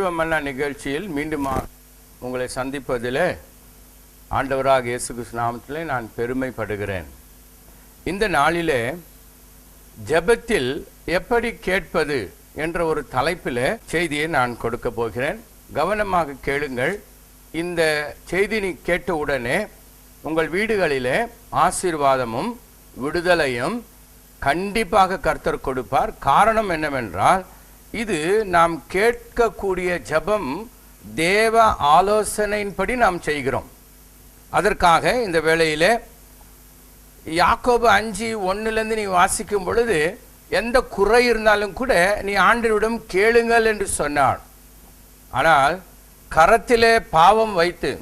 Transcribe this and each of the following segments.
ஜீவமன்னா நிகழ்ச்சியில் மீண்டும் உங்களை சந்திப்பதிலே ஆண்டவராக இயேசு கிறிஸ்து நாமத்திலே நான் பெருமைப்படுகிறேன். இந்த நாளிலே ஜெபத்தில் எப்படி கேட்பது என்ற ஒரு தலைப்பில் செய்தியை நான் கொடுக்க போகிறேன். கவனமாக கேளுங்கள். இந்த செய்தி கேட்டவுடனே உங்கள் வீடுகளிலே ஆசீர்வாதமும் விடுதலையும் கண்டிப்பாக கர்த்தர் கொடுப்பார். காரணம் என்னவென்றால், இது நாம் கேட்கக்கூடிய ஜெபம் தேவ ஆலோசனையின்படி நாம் செய்கிறோம். அதற்காக இந்த வேளையிலே யாக்கோபு 5:1 நீ வாசிக்கும் பொழுது, எந்த குறை இருந்தாலும் கூட நீ ஆண்டவரிடம் கேளுங்கள் என்று சொன்னார். ஆனால் கரத்திலே பாவம் வைத்து,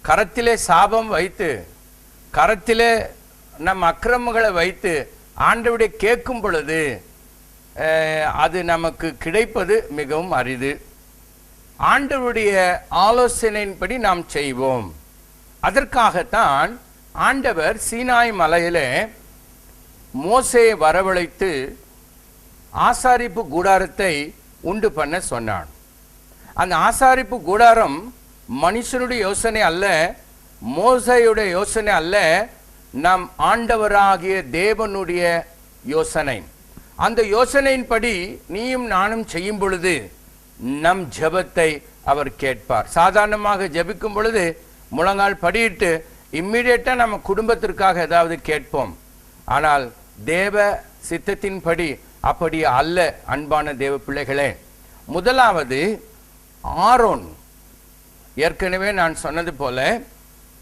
கரத்திலே சாபம் வைத்து, கரத்திலே நம் அக்கிரமங்களை வைத்து ஆண்டவரை கேட்கும் பொழுது அது நமக்கு கிடைப்பது மிகவும் அரிது. ஆண்டவருடைய ஆலோசனையின்படி நாம் செய்வோம். அதற்காகத்தான் ஆண்டவர் சீனாய் மலையிலே மோசேயை வரவழைத்து ஆசாரிப்பு கூடாரத்தை உண்டு பண்ண சொன்னான். அந்த ஆசாரிப்பு கூடாரம் மனுஷனுடைய யோசனை அல்ல, மோசேயுடைய யோசனை அல்ல, நம் ஆண்டவராகிய தேவனுடைய யோசனை. அந்த யோசனையின்படி நீயும் நானும் செய்யும் பொழுது நம் ஜெபத்தை அவர் கேட்பார். சாதாரணமாக ஜெபிக்கும் பொழுது முழங்கால் படியிட்டு இம்மிடியேட்டாக நம்ம குடும்பத்திற்காக ஏதாவது கேட்போம். ஆனால் தேவ சித்தத்தின்படி அப்படி அல்ல. அன்பான தேவ பிள்ளைகளே, முதலாவது ஆரோன், ஏற்கனவே நான் சொன்னது போல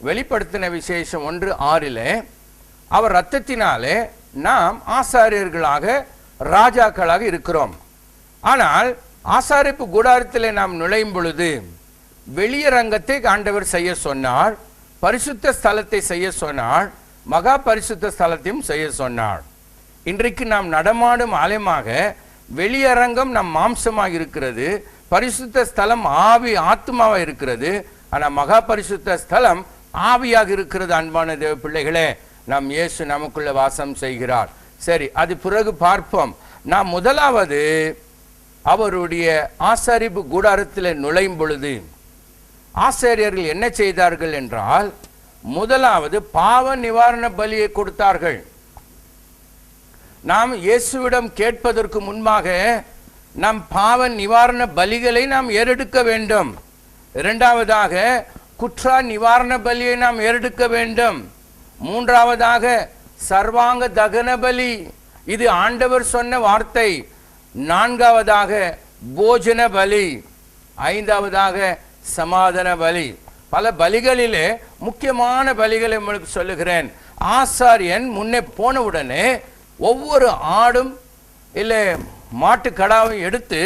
வெளிப்படுத்தின விசேஷம் 1:6 அவர் இரத்தத்தினாலே நாம் ஆசாரியர்களாக ராஜாக்களாக இருக்கிறோம். ஆனால் ஆசாரிப்பு கூடாரத்திலே நாம் நுழையும் பொழுது வெளியரங்கத்தை ஆண்டவர் செய்ய சொன்னார், பரிசுத்த ஸ்தலத்தை செய்ய சொன்னார், மகா பரிசுத்த ஸ்தலத்தையும் செய்ய சொன்னார். இன்றைக்கு நாம் நடமாடும் ஆலயமாக வெளியரங்கம் நம் மாம்சமாக இருக்கிறது, பரிசுத்த ஸ்தலம் ஆவி ஆத்மாவாக இருக்கிறது. ஆனால் மகா பரிசுத்த ஸ்தலம் ஆவியாக இருக்கிறது. அன்பான தேவ பிள்ளைகளே, நம் இயேசு நமக்குள்ள வாசம் செய்கிறார். சரி, அது பிறகு பார்ப்போம். நாம் முதலாவது அவருடைய ஆசாரிப்பு கூடாரத்தில் நுழையும் பொழுது ஆசாரியர்கள் என்ன செய்தார்கள் என்றால், முதலாவது பாவ நிவாரண பலியை கொடுத்தார்கள். நாம் இயேசுவிடம் கேட்பதற்கு முன்பாக நம் பாவ நிவாரண பலிகளை நாம் ஏறெடுக்க வேண்டும். இரண்டாவதாக குற்ற நிவாரண பலியை நாம் ஏறெடுக்க வேண்டும். மூன்றாவதாக சர்வாங்க தகன பலி, இது ஆண்டவர் சொன்ன வார்த்தை. நான்காவதாக போஜன பலி. ஐந்தாவதாக சமாதான பலி. பல பலிகளிலே முக்கியமான பலிகளை உங்களுக்கு சொல்லுகிறேன். ஆசாரியன் முன்னே போனவுடனே ஒவ்வொரு ஆடும் இல்லை மாட்டுக்கடாவும் எடுத்து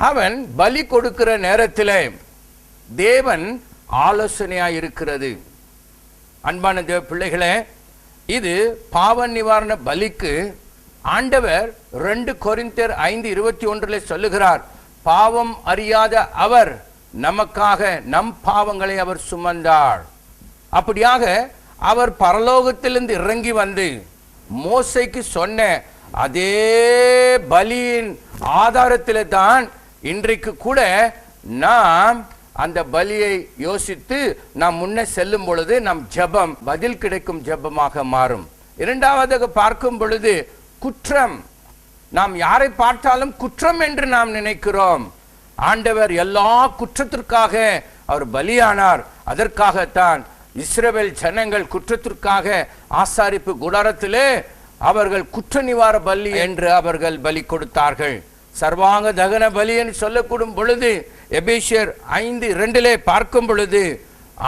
அவன் பலி கொடுக்கிற நேரத்தில் தேவன் ஆலோசனையாக இருக்கிறது. அன்பான தேவ பிள்ளைகளே, இது பாவ நிவாரண பலிக்கு ஆண்டவர் 2 கொரிந்தியர் 5:21 சொல்லுகிறார், பாவம் அறியாத அவர் நமக்காக நம் பாவங்களை அவர் சுமந்தார். அப்படியாக அவர் பரலோகத்திலிருந்து இறங்கி வந்து மோசேக்கு சொன்ன அதே பலியின் ஆதாரத்தில் தான் இன்றைக்கு கூட நாம் அந்த பலியை யோசித்து நாம் முன்னே செல்லும் பொழுது நம் ஜெபம் பதில் கிடைக்கும் ஜெபமாக மாறும். இரண்டாவதாக பார்க்கும் பொழுது குற்றம். நாம் யாரை பார்த்தாலும் குற்றம் என்று நாம் நினைக்கிறோம். ஆண்டவர் எல்லா குற்றத்திற்காக அவர் பலியானார். அதற்காகத்தான் இஸ்ரவேல் ஜனங்கள் குற்றத்திற்காக ஆசாரிப்பு கூடாரத்திலே அவர்கள் குற்ற நிவார பலி என்று அவர்கள் பலி கொடுத்தார்கள். சர்வாங்க தகன பலி என்று சொல்லக்கூடும் பொழுது எபேசியர் 5:2 பார்க்கும் பொழுது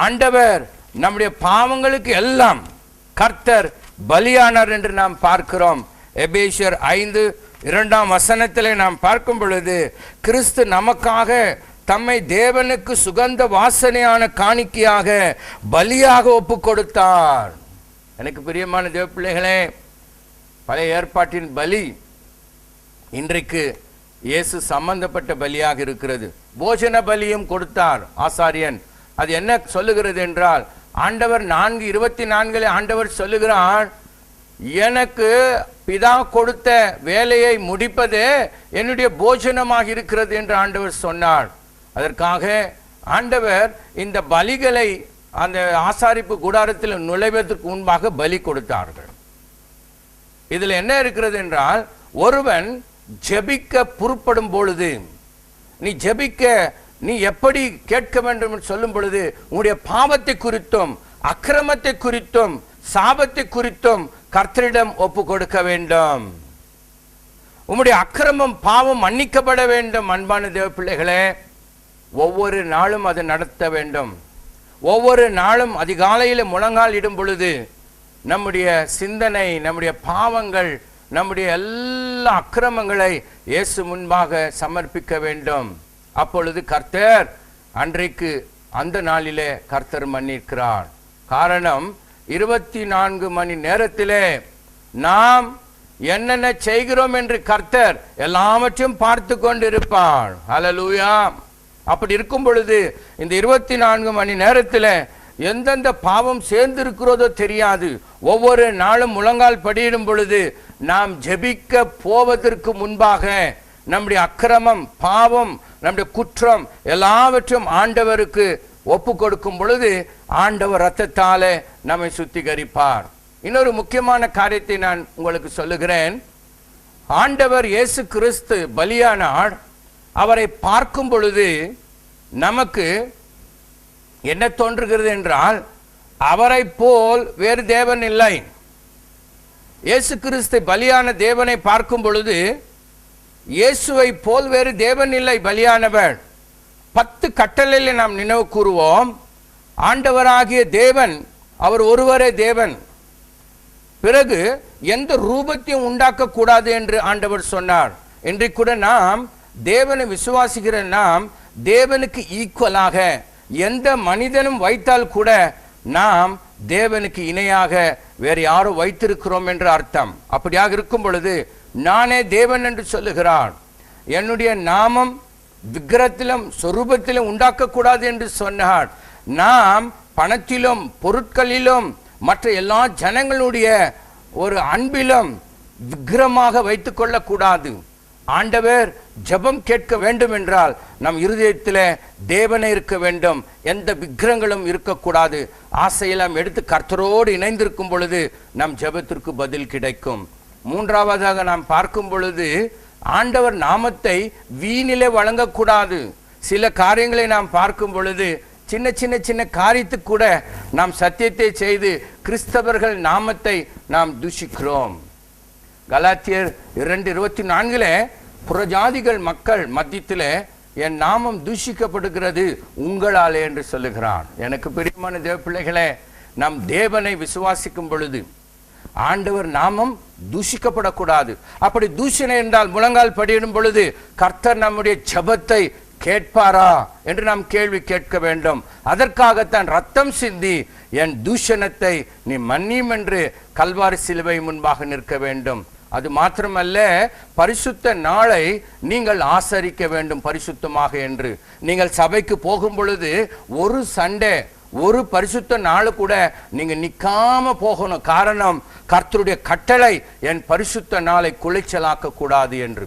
ஆண்டவர் நம்முடைய பாவங்களுக்கு எல்லாம் கர்த்தர் பலியானார் என்று நாம் பார்க்கிறோம். எபேசியர் 5:2 நாம் பார்க்கும் பொழுது கிறிஸ்து நமக்காக தம்மை தேவனுக்கு சுகந்த வாசனையான காணிக்கையாக பலியாக ஒப்பு கொடுத்தார். எனக்கு பிரியமான தேவ பிள்ளைகளே, பழைய ஏற்பாட்டின் பலி இன்றைக்கு இயேசு சம்பந்தப்பட்ட பலியாக இருக்கிறது. போஜன பலியும் கொடுத்தார் ஆசாரியன். அது என்ன சொல்லுகிறது என்றால், ஆண்டவர் 4:24 ஆண்டவர் சொல்லுகிறார், எனக்கு பிதா கொடுத்த வேலையை முடிப்பதே என்னுடைய போஜனமாக இருக்கிறது என்று ஆண்டவர் சொன்னார். அதற்காக ஆண்டவர் இந்த பலிகளை அந்த ஆசாரிப்பு கூடாரத்தில் நுழைவதற்கு முன்பாக பலி கொடுத்தார்கள். இதில் என்ன இருக்கிறது என்றால், ஒருவன் ஜெபிக்க புறப்படும் பொழுது, நீ ஜெபிக்க நீ எப்படி கேட்க வேண்டும் என்று சொல்லும் பொழுது, உன்னுடைய பாவத்தை குறித்தும் அக்கிரமத்தை குறித்தும் சாபத்தை குறித்தும் கர்த்தரிடம் ஒப்பு கொடுக்க வேண்டும். உம்முடைய அக்கிரமம் பாவம் மன்னிக்கப்பட வேண்டும். அன்பான தேவ பிள்ளைகளே, ஒவ்வொரு நாளும் அதை நடத்த வேண்டும். ஒவ்வொரு நாளும் அதிகாலையில் முழங்கால் இடும் பொழுது நம்முடைய சிந்தனை, நம்முடைய பாவங்கள், நம்முடைய எல்லா அக்கிரமங்களை இயேசு முன்பாக சமர்ப்பிக்க வேண்டும். அப்பொழுது கர்த்தர் அன்றைக்கு அந்த நாளிலே கர்த்தர் மன்னிக்கிறார். காரணம், 24 மணி நேரத்திலே நாம் என்னென்ன செய்கிறோம் என்று கர்த்தர் எல்லாவற்றையும் பார்த்து கொண்டிருப்பார். ஹல்லேலூயா. அப்படி இருக்கும் பொழுது இந்த 24 மணி நேரத்தில் எந்தெந்த பாவம் சேர்ந்திருக்கிறதோ தெரியாது. ஒவ்வொரு நாளும் முழங்கால் படியிடும் பொழுது நாம் ஜெபிக்க போவதற்கு முன்பாக நம்முடைய அக்கிரமம், பாவம், நம்முடைய குற்றம் எல்லாவற்றையும் ஆண்டவருக்கு ஒப்பு கொடுக்கும் பொழுது ஆண்டவர் இரத்தத்தாலே நம்மை சுத்திகரிப்பார். இன்னொரு முக்கியமான காரியத்தை நான் உங்களுக்கு சொல்லுகிறேன். ஆண்டவர் இயேசு கிறிஸ்து பலியானார். அவரை பார்க்கும் பொழுது நமக்கு என்ன தோன்றுகிறது என்றால், அவரை போல் வேறு தேவன் இல்லை. இயேசு கிறிஸ்து பலியான தேவனை பார்க்கும் பொழுது இயேசுவை போல் வேறு தேவன் இல்லை. பலியானவர் 10 கட்டளைகளை நாம் நினைவு கூறுவோம். ஆண்டவராகிய தேவன் அவர் ஒருவரே தேவன். பிறகு எந்த ரூபத்தையும் உண்டாக்க கூடாது என்று ஆண்டவர் சொன்னார். இன்றைக்கு கூட நாம் தேவனை விசுவாசிக்கிற நாம் தேவனுக்கு ஈக்குவலாக எந்த மனிதனும் வைத்தால் கூட நாம் தேவனுக்கு இணையாக வேறு யாரும் வைத்திருக்கிறோம் என்று அர்த்தம். அப்படியாக இருக்கும் பொழுது நானே தேவன் என்று சொல்லுகிறார். என்னுடைய நாமம் விக்கிரத்திலும் சொரூபத்திலும் உண்டாக்கக்கூடாது என்று சொன்னார். நாம் பணத்திலும் பொருட்களிலும் மற்ற எல்லா ஜனங்களுடைய ஒரு அன்பிலும் விக்கிரமாக வைத்துக் கொள்ளக்கூடாது. ஆண்டவர் ஜெபம் கேட்க வேண்டும் என்றால் நம் இருதயத்தில் தேவனே இருக்க வேண்டும். எந்த விக்கிரங்களும் இருக்கக்கூடாது. ஆசையெல்லாம் எடுத்து கர்த்தரோடு இணைந்திருக்கும் பொழுது நம் ஜெபத்திற்கு பதில் கிடைக்கும். மூன்றாவதாக நாம் பார்க்கும் பொழுது ஆண்டவர் நாமத்தை வீணிலே வழங்கக்கூடாது. சில காரியங்களை நாம் பார்க்கும் பொழுது சின்ன காரியத்துக்கு கூட நாம் சத்தியத்தை செய்து கிறிஸ்தவர்கள் நாமத்தை நாம் தூஷிக்கிறோம். கலாத்தியர் 2:24 புறஜாதிகள் மக்கள் மத்தியத்தில் என் நாமம் தூஷிக்கப்படுகிறது உங்களாலே என்று சொல்லுகிறான். எனக்கு பிரியமான தேவ பிள்ளைகளே, நாம் தேவனை விசுவாசிக்கும் பொழுது ஆண்டவர் நாமம் தூஷிக்கப்படக்கூடாது. அப்படி தூஷணை என்றால் முழங்கால் படியிடும் பொழுது கர்த்தர் நம்முடைய ஜெபத்தை கேட்பாரா என்று நாம் கேள்வி கேட்க வேண்டும். அதற்காகத்தான் ரத்தம் சிந்தி என் தூஷணத்தை நீ மன்னியும் என்று கல்வாரி சிலுவை முன்பாக நிற்க வேண்டும். அது மாத்திரமல்ல, பரிசுத்த நாளை நீங்கள் ஆசரிக்க வேண்டும் பரிசுத்தமாக என்று. நீங்கள் சபைக்கு போகும் பொழுது ஒரு சண்டே ஒரு பரிசுத்த நாள் கூட நீங்க நிக்காம போகணும். காரணம், கர்த்தருடைய கட்டளை என் பரிசுத்த நாளை குலைச்சலாக்க கூடாது என்று.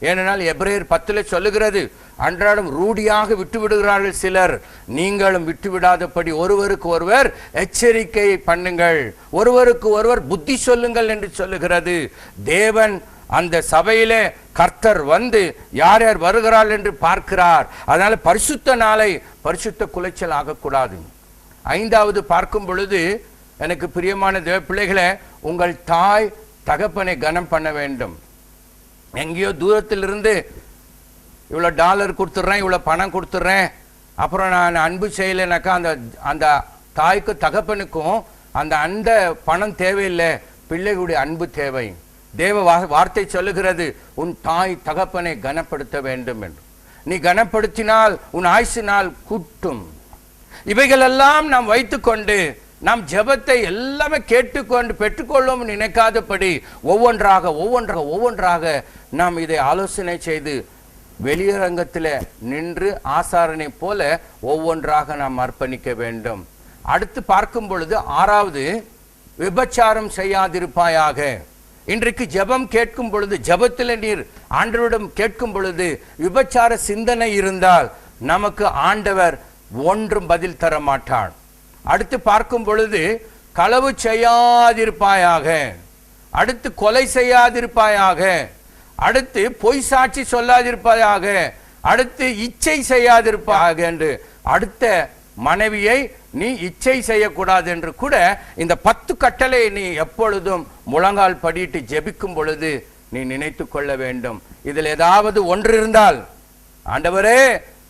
ஏனென்றால் எபிரேயர் 10 சொல்லுகிறது, அன்றாடம் ரூடியாக விட்டு விடுகிறார்கள் சிலர், நீங்களும் விட்டு விடாதபடி ஒருவருக்கு ஒருவர் எச்சரிக்கை பண்ணுங்கள், ஒருவருக்கு ஒருவர் புத்தி சொல்லுங்கள் என்று சொல்லுகிறது. தேவன் அந்த சபையிலே கர்த்தர் வந்து யார் யார் வருகிறார்கள் என்று பார்க்கிறார். அதனால பரிசுத்த நாளை பரிசுத்த குலைச்சல் ஆகக்கூடாது. 5வது பார்க்கும் பொழுது, எனக்கு பிரியமான தேவ பிள்ளைகளே, உங்கள் தாய் தகப்பனை கனம் பண்ண வேண்டும். எங்கேயோ தூரத்திலிருந்து இவ்வளோ டாலர் கொடுத்துட்றேன், இவ்வளோ பணம் கொடுத்துட்றேன், அப்புறம் நான் அன்பு செய்யலைனாக்கா அந்த தாய்க்கு தகப்பனுக்கும் அந்த பணம் தேவையில்லை, பிள்ளைகளுடைய அன்பு தேவை. தேவ வார்த்தை சொல்லுகிறது, உன் தாய் தகப்பனை கனப்படுத்த வேண்டும் என்று. நீ கனப்படுத்தினால் உன் ஆயுசு நாள் கூட்டும். இவைகளெல்லாம் நாம் வைத்துக்கொண்டு நாம் ஜெபத்தை எல்லாமே கேட்டுக்கொண்டு பெற்றுக்கொள்ளும் நினைக்காதபடி ஒவ்வொன்றாக நாம் இதை ஆலோசனை செய்து வெளியரங்கத்தில் நின்று ஆசாரனை போல ஒவ்வொன்றாக நாம் அர்ப்பணிக்க வேண்டும். அடுத்து பார்க்கும் பொழுது 6வது, விபச்சாரம் செய்யாதிருப்பாயாக. இன்றைக்கு ஜெபம் கேட்கும் பொழுது, ஜெபத்தில் நீர் ஆண்டவரிடம் கேட்கும் பொழுது விபச்சார சிந்தனை இருந்தால் நமக்கு ஆண்டவர் ஒன்றும் பதில் தர மாட்டார். அடுத்து பார்க்கும் பொழுது களவு செய்யாதிருப்பாயாக, அடுத்து கொலை செய்யாதிருப்பாயாக, அடுத்து பொய் சாட்சி சொல்லாதிருப்பாயாக, அடுத்து இச்சை செய்யாதிருப்பாயாக என்று அடுத்த மனைவியை நீ இச்சை செய்யக்கூடாது என்று கூட இந்த 10 கட்டளை நீ எப்பொழுதும் முழங்கால் படிட்டு ஜெபிக்கும் பொழுது நீ நினைத்து கொள்ள வேண்டும். இதில் ஏதாவது ஒன்று இருந்தால் ஆண்டவரே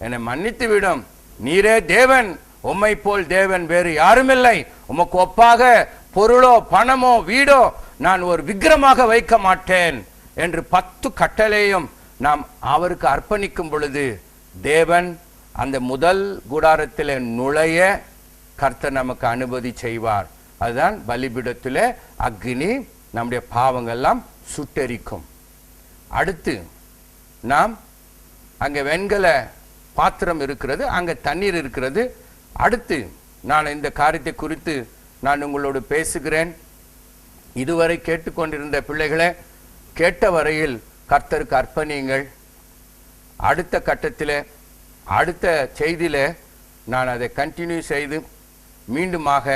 என்னை மன்னித்து விடும், நீரே தேவன், உம்மை போல் தேவன் வேறு யாருமில்லை, உமக்கு ஒப்பாக பொருளோ பணமோ வீடோ நான் ஒரு விக்கிரமாக வைக்க மாட்டேன் என்று 10 கட்டளையும் நாம் அவருக்கு அர்ப்பணிக்கும் பொழுது தேவன் அந்த முதல் கூடாரத்தில் நுழைய கர்த்தர் நமக்கு அனுமதி செய்வார். அதுதான் பலிபீடத்தில் அக்னி நம்முடைய பாவங்கள்லாம் சுட்டெரிக்கும். அடுத்து நாம் அங்கே வெண்கல பாத்திரம் இருக்கிறது, அங்கே தண்ணீர் இருக்கிறது. அடுத்து நான் இந்த காரியத்தை குறித்து நான் உங்களோடு பேசுகிறேன். இதுவரை கேட்டுக்கொண்டிருந்த பிள்ளைகளே, கேட்ட வரையில் கர்த்தருக்கு அர்ப்பணியுங்கள். அடுத்த கட்டத்தில் அடுத்த செய்தியில் நான் அதை கண்டினியூ செய்து மீண்டுமாக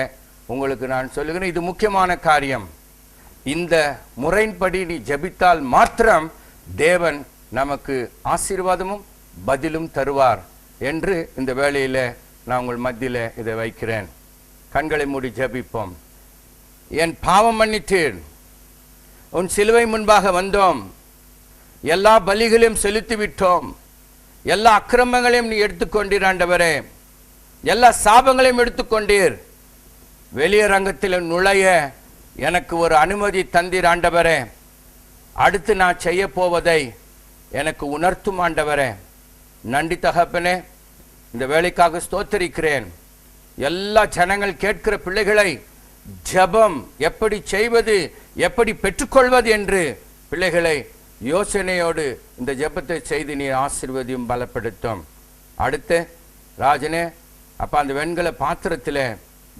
உங்களுக்கு நான் சொல்லுகிறேன். இது முக்கியமான காரியம். இந்த முறையின்படி நீ ஜெபித்தால் மாத்திரம் தேவன் நமக்கு ஆசீர்வாதமும் பதிலும் தருவார் என்று இந்த வேளையில் நான் உங்கள் மத்தியில் இதை வைக்கிறேன். கண்களை மூடி ஜெபிப்போம். என் பாவம் மன்னித்தீர், உன் சிலுவை முன்பாக வந்தோம், எல்லா பலிகளையும் செலுத்தி விட்டோம், எல்லா அக்கிரமங்களையும் நீ எடுத்துக்கொண்டீர் ஆண்டவரே, எல்லா சாபங்களையும் எடுத்துக்கொண்டீர். வெளியரங்கத்தில் நுழைய எனக்கு ஒரு அனுமதி தந்தீர் ஆண்டவரே. அடுத்து நான் செய்ய போவதை எனக்கு உணர்த்தும் ஆண்டவரே. நன்றி தகப்பனே, இந்த வேலைக்காக ஸ்தோத்தரிக்கிறேன். எல்லா ஜனங்கள் கேட்கிற பிள்ளைகளை ஜெபம் எப்படி செய்வது, எப்படி பெற்றுக்கொள்வது என்று பிள்ளைகளை யோசனையோடு இந்த ஜெபத்தை செய்து நீ ஆசீர்வதியும் பலப்படுத்தும். அடுத்து ராஜனே அப்போ அந்த வெண்கல பாத்திரத்தில்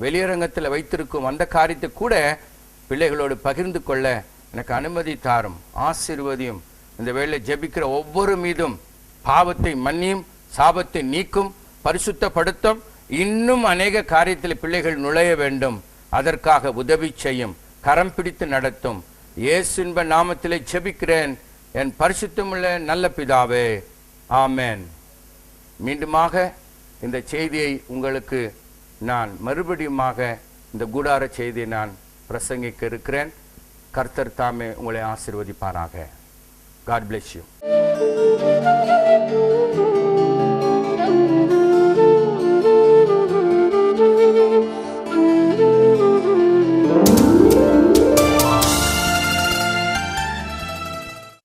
வெளியரங்கத்தில் வைத்திருக்கும் அந்த காரியத்தை கூட பிள்ளைகளோடு பகிர்ந்து கொள்ள எனக்கு அனுமதி தாரும், ஆசீர்வதியும். இந்த வேளை ஜெபிக்கிற ஒவ்வொரு மீதும் பாவத்தை மன்னியும், சாபத்தை நீக்கும், பரிசுத்தப்படுத்தும். இன்னும் அநேக காரியத்தில் பிள்ளைகள் நுழைய வேண்டும், அதற்காக உதவி செய்யும், கரம் பிடித்து நடத்தும். இயேசுவின் நாமத்திலே ஜெபிக்கிறேன் என் பரிசுத்தமுள்ள நல்ல பிதாவே, ஆமென். மீண்டுமாக இந்த செய்தியை உங்களுக்கு நான் மறுபடியுமாக இந்த கூடார செய்தியை நான் பிரசங்கிக்க இருக்கிறேன். கர்த்தர் தாமே உங்களை ஆசீர்வதிப்பாராக. God bless you.